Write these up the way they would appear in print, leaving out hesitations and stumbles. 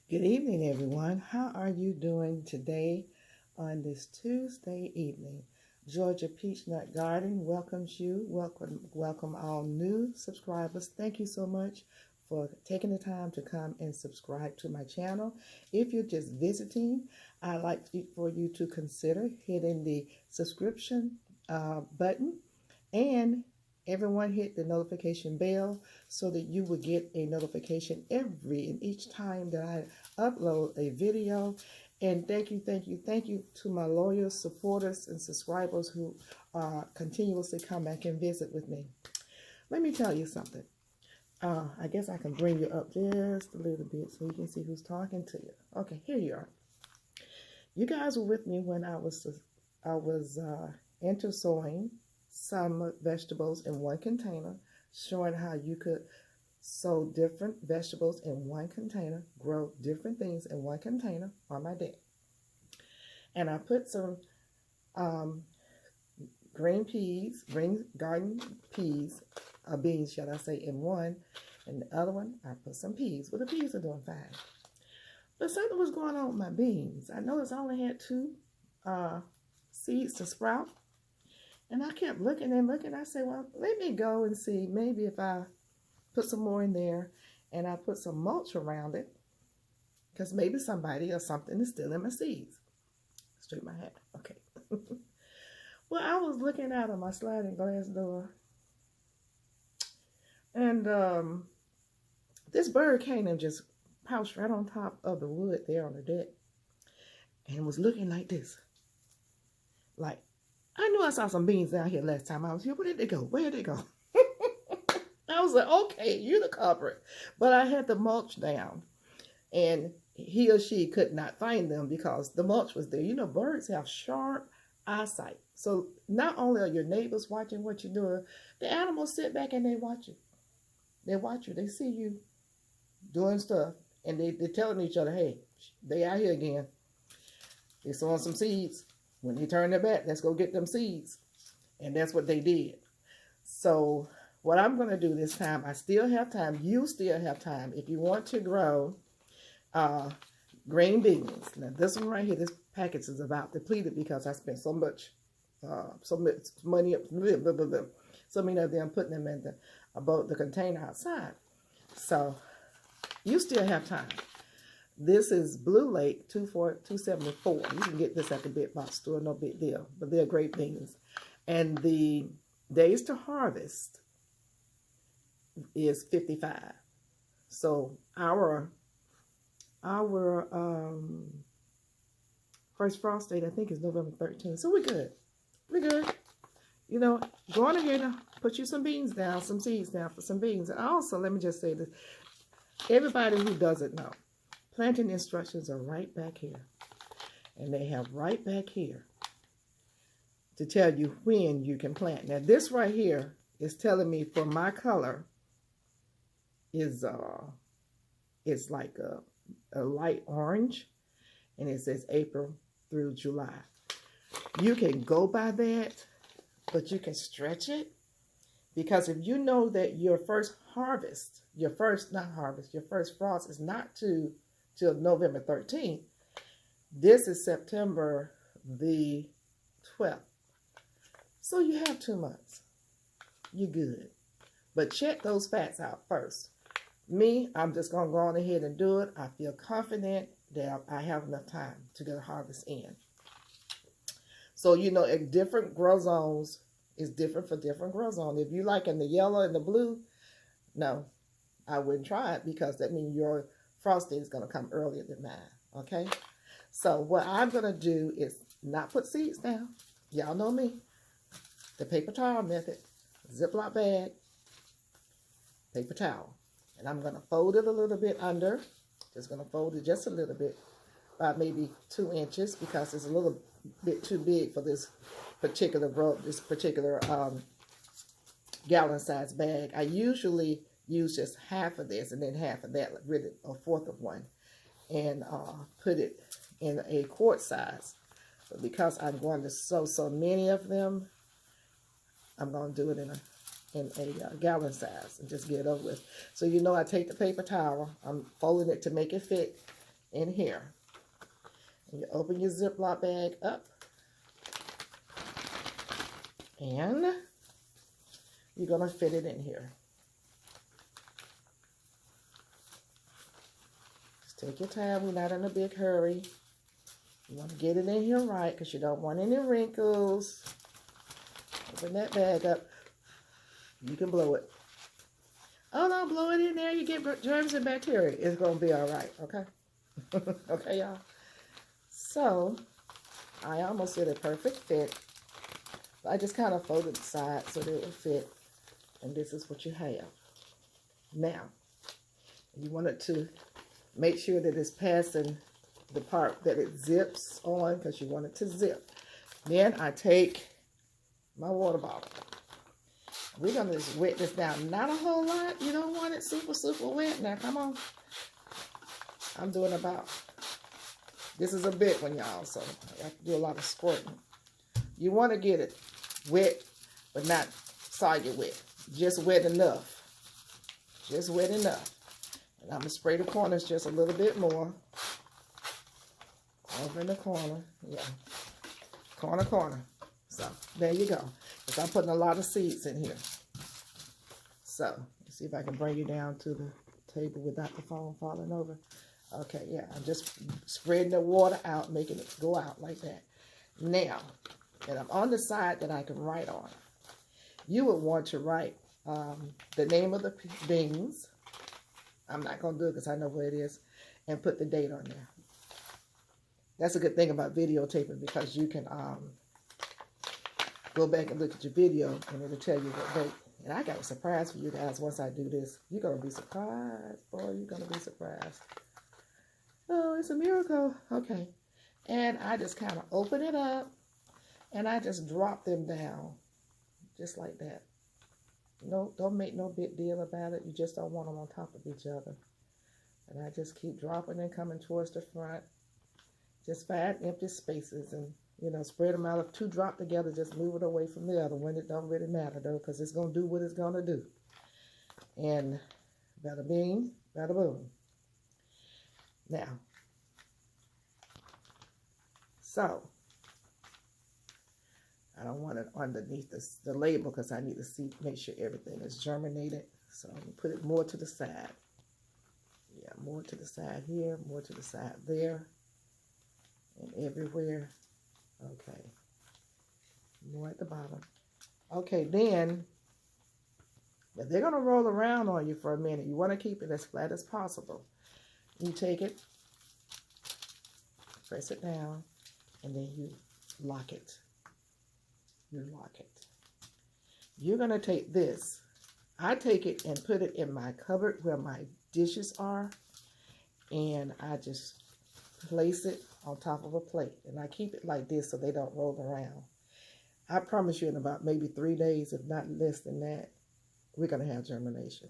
Good evening, everyone. How are you doing today on this Tuesday evening? Georgia Peachnut Garden welcomes you. Welcome all new subscribers. Thank you so much for taking the time to come and subscribe to my channel. If you're just visiting, I'd like for you to consider hitting the subscription button, and everyone hit the notification bell so that you will get a notification every and each time that I upload a video. And thank you to my loyal supporters and subscribers who continuously come back and visit with me. Let me tell you something. I guess I can bring you up just a little bit so you can see who's talking to you. Okay, here you are. You guys were with me when I was into sowing some vegetables in one container, showing how you could sow different vegetables in one container, grow different things in one container on my deck. And I put some green garden peas, beans, shall I say, in one, and the other one I put some peas. Well, the peas are doing fine, but something was going on with my beans. I noticed I only had two seeds to sprout. And I kept looking and looking. I said, well, let me go and see maybe if I put some more in there and I put some mulch around it, because maybe somebody or something is stealing my seeds. Straight my hat. Okay. Well, I was looking out of my sliding glass door, and this bird came and just pounced right on top of the wood there on the deck and was looking like this. Like, I knew I saw some beans down here last time I was here. Where did they go? Where did they go? I was like, okay, you're the culprit. But I had the mulch down, and he or she could not find them because the mulch was there. You know, birds have sharp eyesight. So not only are your neighbors watching what you're doing, the animals sit back and they watch you. They watch you. They see you doing stuff, and they're telling each other, hey, they out here again. They're sowing some seeds. When they turn their back, let's go get them seeds. And that's what they did. So what I'm going to do this time, I still have time. You still have time. If you want to grow green beans. Now this one right here, this package is about depleted because I spent so much money, so many of them putting them in the container outside. So you still have time. This is Blue Lake 274. You can get this at the big box store, no big deal. But they're great beans. And the days to harvest is 55. So our first frost date, I think, is November 13th. So we're good. We're good. You know, go on ahead and put you some beans down, some seeds down for some beans. And also, let me just say this. Everybody who doesn't know, planting instructions are right back here. And they have right back here to tell you when you can plant. Now this right here is telling me for my color is it's like a light orange, and it says April through July. You can go by that, but you can stretch it, because if you know that your first harvest, your first frost is not till November 13th. This is September the 12th. So you have 2 months. You're good. But check those facts out first. Me, I'm just going to go on ahead and do it. I feel confident that I have enough time to get a harvest in. So, you know, at different grow zones is different for different grow zones. If you like in the yellow and the blue, no, I wouldn't try it, because that means your frost date is going to come earlier than mine, okay? So what I'm going to do is not put seeds down. Y'all know me. The paper towel method. Ziploc bag, paper towel. And I'm going to fold it a little bit under. Just going to fold it just a little bit, about maybe 2 inches, because it's a little bit too big for this particular gallon size bag. I usually use just half of this and then half of that, really a fourth of one, and put it in a quart size. But because I'm going to sow so many of them, I'm going to do it in a gallon size and just get it over with. So you know, I take the paper towel, I'm folding it to make it fit in here. And you open your Ziploc bag up. And you're going to fit it in here. Just take your time. We're not in a big hurry. You want to get it in here right because you don't want any wrinkles. Open that bag up. You can blow it. Oh, no, blow it in there. You get germs and bacteria. It's going to be all right, okay? Okay, y'all? So, I almost did a perfect fit. I just kind of folded the side so that it would fit. And this is what you have. Now, you want it to make sure that it's passing the part that it zips on because you want it to zip. Then I take my water bottle. We're going to just wet this down. Not a whole lot. You don't want it super, super wet. Now, come on. I'm doing about, this is a big one, y'all, so I have to do a lot of squirting. You want to get it wet, but not soggy wet. Just wet enough. Just wet enough. And I'm going to spray the corners just a little bit more. Over in the corner. Yeah. Corner, corner. So, there you go. Because I'm putting a lot of seeds in here. So, let's see if I can bring you down to the table without the phone falling over. Okay, yeah. I'm just spreading the water out, making it go out like that. Now, and I'm on the side that I can write on. You would want to write the name of the beans. I'm not going to do it because I know where it is. And put the date on there. That's a good thing about videotaping because you can go back and look at your video and it'll tell you what date. And I got a surprise for you guys once I do this. You're going to be surprised. Boy, you're going to be surprised. Oh, it's a miracle. Okay. And I just kind of open it up and I just drop them down. Just like that. No, don't make no big deal about it. You just don't want them on top of each other. And I just keep dropping and coming towards the front. Just find empty spaces and, you know, spread them out. If two drop together, just move it away from the other one. It don't really matter, though, because it's going to do what it's going to do. And bada bing, bada boom. Now, so, I don't want it underneath the label because I need to see, make sure everything is germinated. So, I'm going to put it more to the side. Yeah, more to the side here, more to the side there. And everywhere. Okay. More at the bottom. Okay, then, but they're going to roll around on you for a minute. You want to keep it as flat as possible. You take it, press it down, and then you lock it. You lock it. You're going to take this. I take it and put it in my cupboard where my dishes are, and I just place it on top of a plate, and I keep it like this so they don't roll around. I promise you in about maybe 3 days, if not less than that, we're going to have germination.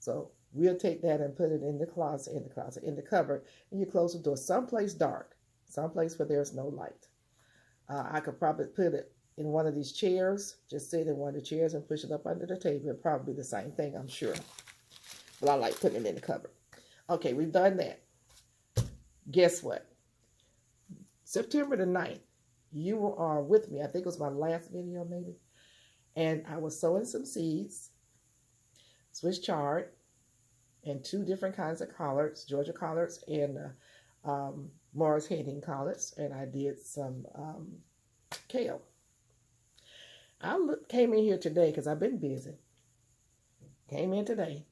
So we'll take that and put it in the closet, in the cupboard, and you close the door someplace dark, someplace where there's no light. I could probably put it in one of these chairs, just sit in one of the chairs and push it up under the table. It'll probably be the same thing, I'm sure. But I like putting it in the cupboard. Okay, we've done that. Guess what? September the 9th, you are with me. I think it was my last video maybe. And I was sowing some seeds, Swiss chard, and 2 different kinds of collards, Georgia collards and Morris Heading collards. And I did some kale. I came in here today because I've been busy. Came in today.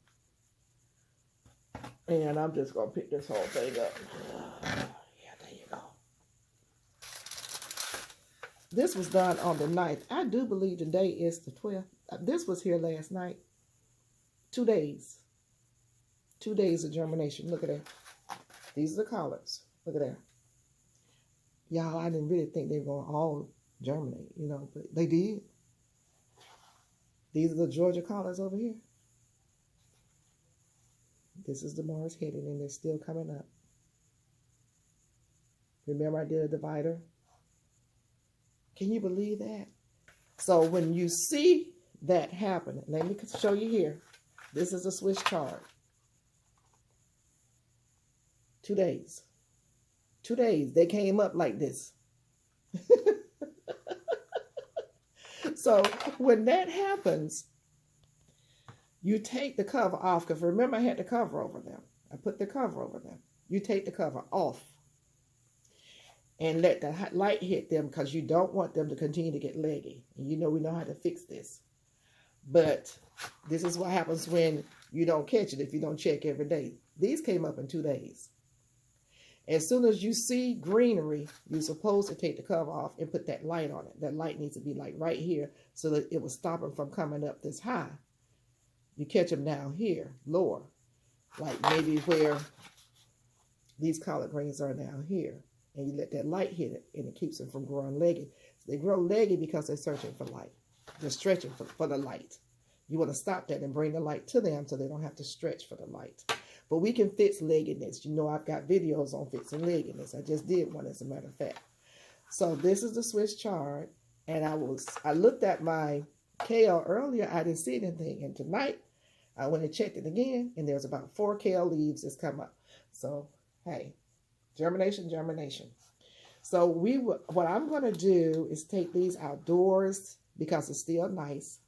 And I'm just going to pick this whole thing up. Yeah, there you go. This was done on the 9th. I do believe today is the 12th. This was here last night. 2 days. 2 days of germination. Look at that. These are the collards. Look at that. Y'all, I didn't really think they were going to all germinate, you know, but they did. These are the Georgia collards over here. This is the Morris Heading, and they're still coming up. Remember I did a divider? Can you believe that? So when you see that happen, let me show you here. This is a Swiss chard. 2 days. 2 days. They came up like this. So when that happens, you take the cover off. Because remember, I had the cover over them. I put the cover over them. You take the cover off and let the light hit them, because you don't want them to continue to get leggy. And you know we know how to fix this. But this is what happens when you don't catch it if you don't check every day. These came up in 2 days. As soon as you see greenery, you're supposed to take the cover off and put that light on it. That light needs to be like right here so that it will stop them from coming up this high. You catch them down here, lower, like maybe where these collard greens are down here. And you let that light hit it, and it keeps them from growing leggy. So they grow leggy because they're searching for light. They're stretching for the light. You want to stop that and bring the light to them so they don't have to stretch for the light. But we can fix legginess. You know, I've got videos on fixing legginess. I just did one, as a matter of fact. So this is the Swiss chard. And I looked at my kale earlier. I didn't see anything. And tonight, I went and checked it again. And there's about 4 kale leaves that's come up. So, hey, germination, germination. So what I'm going to do is take these outdoors because it's still nice.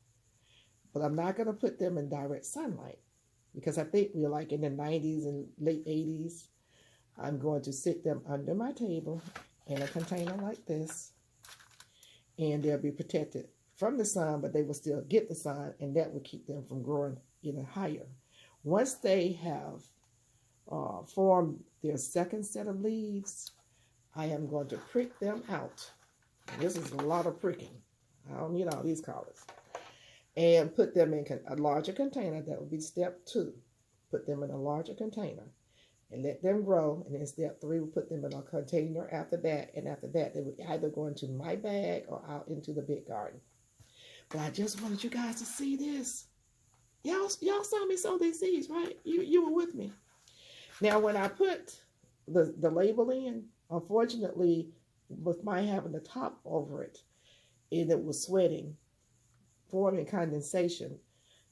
But I'm not going to put them in direct sunlight, because I think we're like in the 90s and late 80s. I'm going to sit them under my table in a container like this, and they'll be protected from the sun, but they will still get the sun, and that will keep them from growing even higher. Once they have formed their second set of leaves, I am going to prick them out. This is a lot of pricking. I don't need all these collards. And put them in a larger container. That would be step 2. Put them in a larger container and let them grow. And then step 3, we'll put them in a container after that. And after that, they would either go into my bag or out into the big garden. But I just wanted you guys to see this. Y'all saw me sow these seeds, right? You were with me. Now, when I put the label in, unfortunately, with my having the top over it, and it was sweating, forming condensation,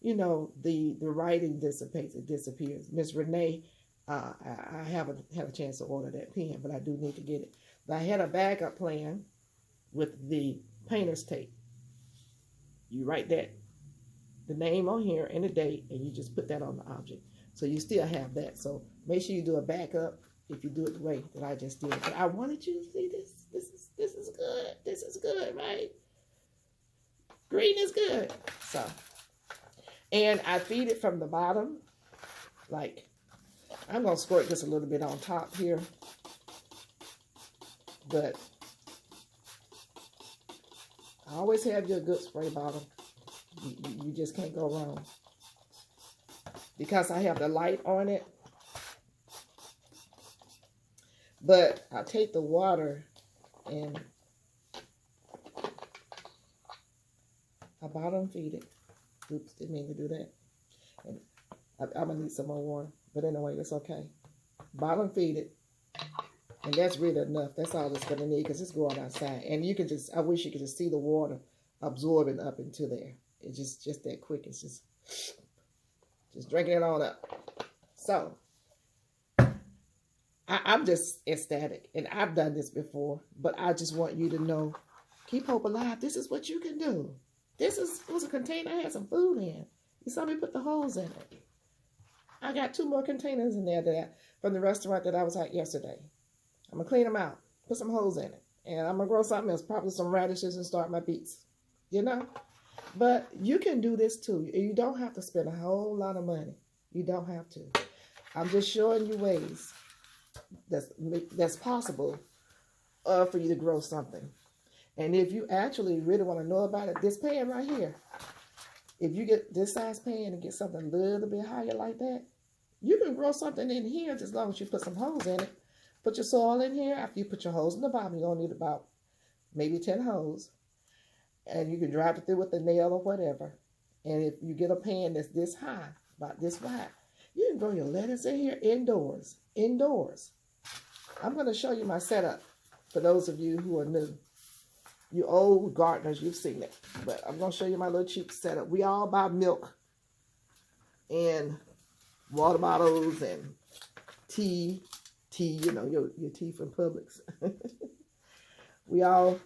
you know, the writing dissipates, it disappears. Miss Renee, I haven't had a chance to order that pen, but I do need to get it. But I had a backup plan with the painter's tape. You write the name on here and the date, and you just put that on the object. So you still have that. So make sure you do a backup if you do it the way that I just did. But I wanted you to see this. This is good. This is good, right? Green is good. So, and I feed it from the bottom. Like, I'm going to squirt this a little bit on top here. But I always have your good spray bottle. You just can't go wrong. Because I have the light on it. But I'll take the water and I bottom feed it. Oops, didn't mean to do that. And I'm going to need some more water. But anyway, that's okay. Bottom feed it. And that's really enough. That's all it's going to need because it's going outside. And you can just, I wish you could just see the water absorbing up into there. It's just that quick. It's just drinking it on up. So, I'm just ecstatic. And I've done this before. But I just want you to know, keep hope alive. This is what you can do. This was a container I had some food in. You saw me put the holes in it. I got 2 more containers in there from the restaurant that I was at yesterday. I'm going to clean them out, put some holes in it. And I'm going to grow something else, probably some radishes, and start my beets. You know? But you can do this too. You don't have to spend a whole lot of money. You don't have to. I'm just showing you ways that's possible for you to grow something. And if you actually really want to know about it, this pan right here, if you get this size pan and get something a little bit higher like that, you can grow something in here just as long as you put some holes in it. Put your soil in here. After you put your holes in the bottom, you're going to need about maybe 10 holes. And you can drive it through with a nail or whatever. And if you get a pan that's this high, about this wide, you can grow your lettuce in here indoors. Indoors. I'm going to show you my setup for those of you who are new. You old gardeners, you've seen it. But I'm going to show you my little cheap setup. We all buy milk and water bottles and tea tea, you know, your tea from Publix. We all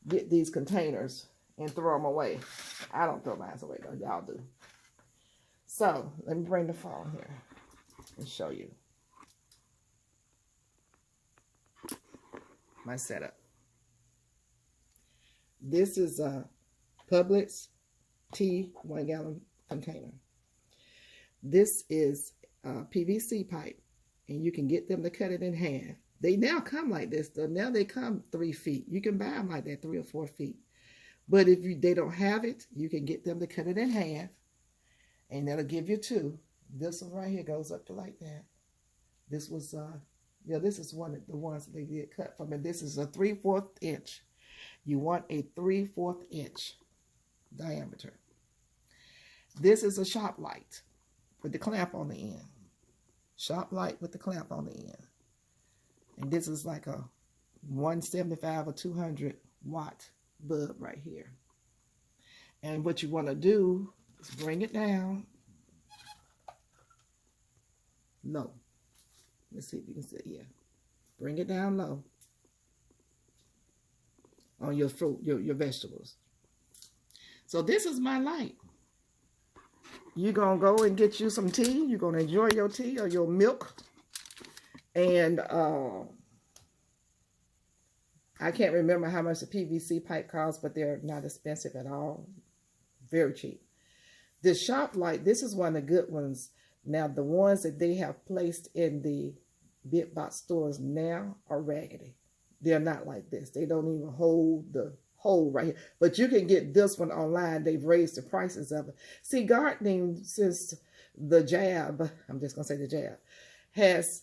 get these containers and throw them away. I don't throw mine away though, y'all do. So let me bring the phone here and show you my setup. This is a Publix tea 1 gallon container. This is a PVC pipe, and you can get them to cut it in half. They now come like this, though. Now they come 3 feet. You can buy them like that, 3 or 4 feet. But if they don't have it, you can get them to cut it in half, and that'll give you 2. This one right here goes up to like that. This was, yeah, this is one of the ones that they did cut from, and this is a 3/4 inch. You want a 3/4 inch diameter. This is a shop light with the clamp on the end. Shop light with the clamp on the end. And this is like a 175 or 200 watt bulb right here. And what you want to do is bring it down low. Let's see if you can see it. Yeah. Bring it down low on your fruit, your vegetables. So this is my light. You're going to go and get you some tea. You're going to enjoy your tea or your milk. And I can't remember how much the PVC pipe costs, but they're not expensive at all. Very cheap. This shop light, this is one of the good ones. Now, the ones that they have placed in the big box stores now are raggedy. They're not like this. They don't even hold the hole right here. But you can get this one online. They've raised the prices of it. See, gardening, since the jab, I'm just going to say the jab, has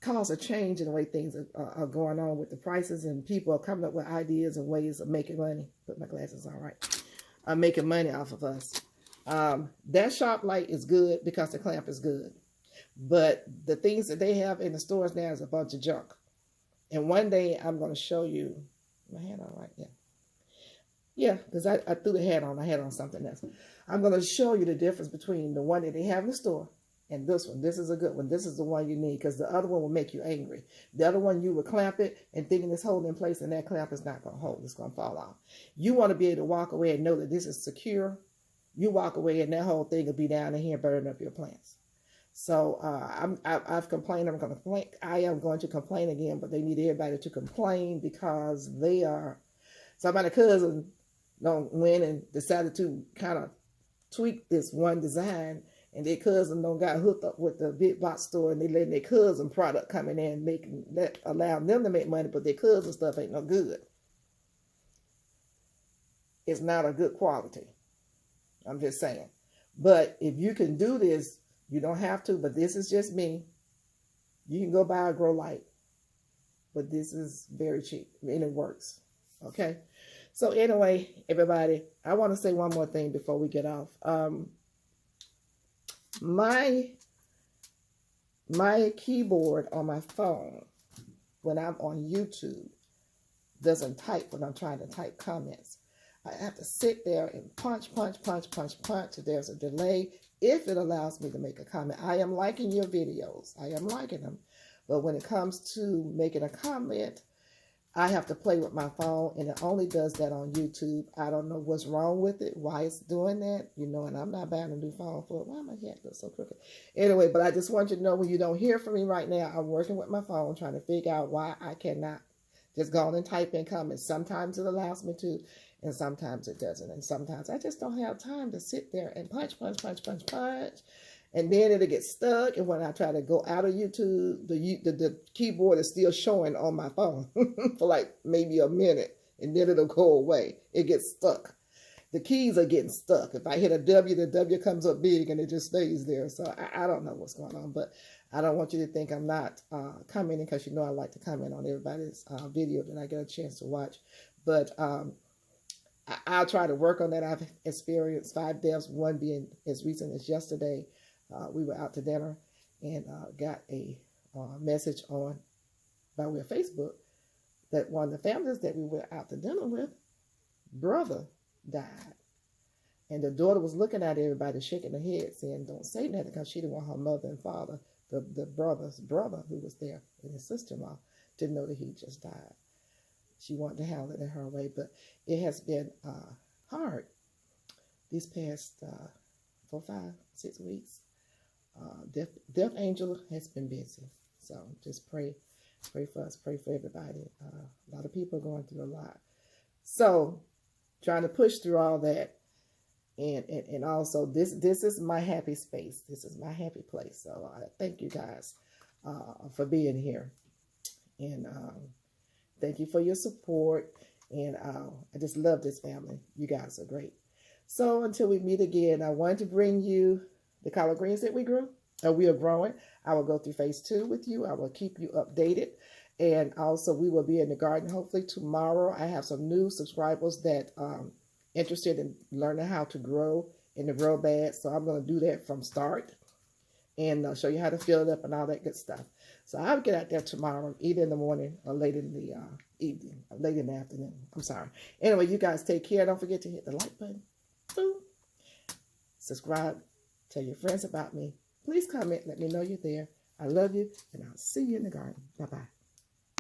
caused a change in the way things are going on with the prices, and people are coming up with ideas and ways of making money. Put my glasses on right. Making money off of us. That shop light is good because the clamp is good. But the things that they have in the stores now is a bunch of junk. And one day I'm going to show you, my hat on right? Yeah. Yeah, because I threw the hat on. I had on something else. I'm going to show you the difference between the one that they have in the store and this one. This is a good one. This is the one you need, because the other one will make you angry. The other one, you will clamp it and thinking it's holding in place, and that clamp is not going to hold. It's going to fall off. You want to be able to walk away and know that this is secure. You walk away and that whole thing will be down in here burning up your plants. So I've complained. I'm going to complain. I am going to complain again, but they need everybody to complain because they are. Somebody's cousin went and decided to kind of tweak this one design, and their cousin got hooked up with the big box store, and they letting their cousin product coming in, making that allow them to make money, but their cousin stuff ain't no good. It's not a good quality. I'm just saying. But if you can do this, you don't have to, but this is just me. You can go buy a grow light, but this is very cheap and it works. Okay. So anyway, everybody, I want to say one more thing before we get off. My keyboard on my phone, when I'm on YouTube, doesn't type when I'm trying to type comments. I have to sit there and punch. There's a delay if it allows me to make a comment. I am liking your videos. I am liking them. But when it comes to making a comment, I have to play with my phone, and it only does that on YouTube. I don't know what's wrong with it, why it's doing that, you know, and I'm not buying a new phone for it. Why my head looks so crooked? Anyway, but I just want you to know, when you don't hear from me right now, I'm working with my phone trying to figure out why I cannot just go on and type in comments. Sometimes it allows me to, and sometimes it doesn't. And sometimes I just don't have time to sit there and punch. And then it'll get stuck. And when I try to go out of YouTube, the keyboard is still showing on my phone for like maybe a minute. And then it'll go away. It gets stuck. The keys are getting stuck. If I hit a W, the W comes up big and it just stays there. So I don't know what's going on. But I don't want you to think I'm not commenting, because you know I like to comment on everybody's video that I get a chance to watch. But I'll try to work on that. I've experienced 5 deaths, one being as recent as yesterday. We were out to dinner and got a message by way of Facebook that one of the families that we were out to dinner with, brother died. And the daughter was looking at everybody, shaking her head, saying, don't say nothing, because she didn't want her mother and father the brother's brother who was there, and his sister-in-law didn't know that he just died. She wanted to handle it in her way, but it has been hard these past 4, 5, 6 weeks. Death Angel has been busy, so just pray for us, pray for everybody. A lot of people are going through a lot, so trying to push through all that, and also this is my happy space. This is my happy place. So I thank you guys for being here, and thank you for your support. And I just love this family. You guys are great. So until we meet again, I wanted to bring you the collard greens that we grew. We are growing. I will go through phase 2 with you. I will keep you updated. And also we will be in the garden hopefully tomorrow. I have some new subscribers that interested in learning how to grow in the grow bag. So I'm going to do that from start and show you how to fill it up and all that good stuff. So I'll get out there tomorrow, either in the morning or late in the evening, or late in the afternoon. I'm sorry. Anyway, you guys take care. Don't forget to hit the like button. Boom. Subscribe. Tell your friends about me. Please comment. Let me know you're there. I love you, and I'll see you in the garden. Bye-bye.